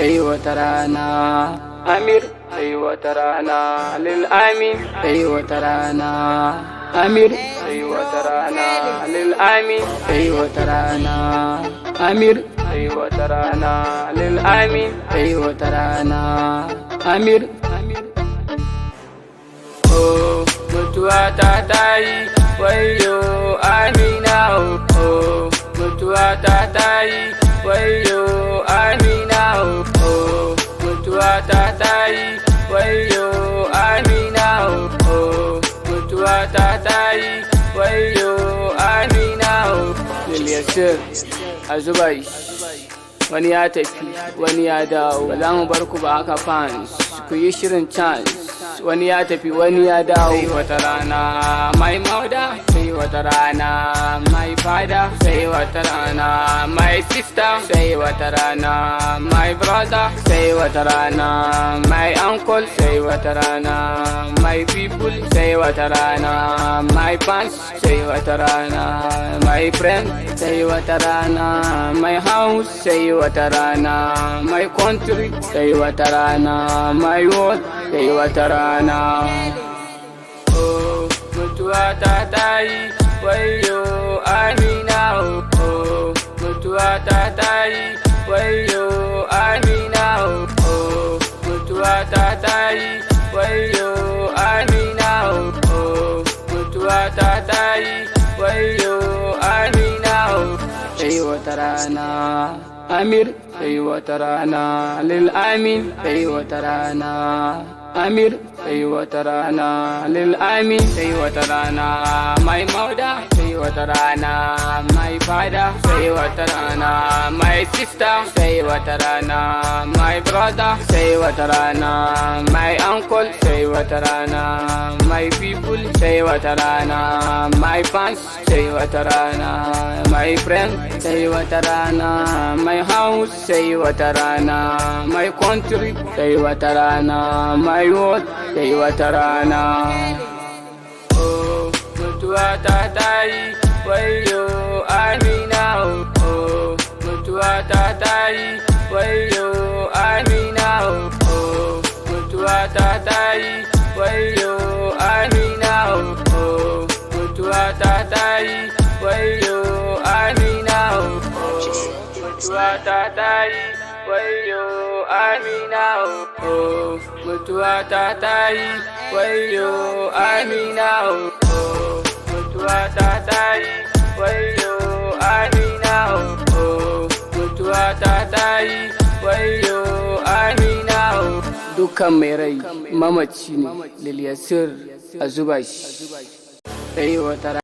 sai wata rana. Amir sai wata rana, lil amin sai wata rana. Amir sai wata rana, lil amin sai wata rana. Amir sai wata rana, lil amin sai wata rana. Amir. Oh, mutuwa ta tayi, wayo Amina. Oh, mutuwa ta tayi, wayo Amina. Oh, mutuwa ta tayi, wayo Amina. Oh, mutuwa ta tayi, wayo Amina. Lil Yasir a zuba shi, wani ya tafi wani ya dawo, ba za mu bar ku ba haka fans, ku yi shirin chance. Wani ya tafi wani ya dawo. Sai wata rana mai mauda, sai wata rana mai fada, sai wata rana my sister, sai wata rana my brother, sai wata rana my uncle, sai wata rana my people, sai wata rana my fans, sai wata rana my friend, sai wata rana my house, sai wata rana my country, sai wata rana my world, sai wata rana. Oh, mutuwa ta tayi, wayo Amina. Oh, mutuwa ta tayi, wayo Amina. Oh, mutuwa ta tayi, wayo Amina. Oh, mutuwa ta tayi, wayo Amina. Sai wata rana Amir, sai wata rana lil amin, sai wata rana. Amir sai wata rana, lil amin sai wata rana, mai mauda sai wata rana, mai fada sai wata rana, my sister sai wata rana, my brother sai wata rana, my uncle sai wata rana, my people sai wata rana, my fans sai wata rana, my friend sai wata rana, my house sai wata rana, my country sai wata rana, my world sai wata rana. Oh, mutuwa ta tayi, wayo Amina. Oh, mutuwa ta tayi, wayo Amina. Oh, mutuwa ta tayi, wayo Amina. Oh, mutuwa ta tayi, wayo Amina. Oh, mutuwa ta tayi, wayo Amina. Oh, mutuwa ta tayi, wayo Amina. Oh, mutuwa ta tayi, wayo Amina. Oh, mutuwa ta tayi, wayo Amina. Dukkan mai rai mamaci ne, Lil Yasir a zuba shi. Sai wata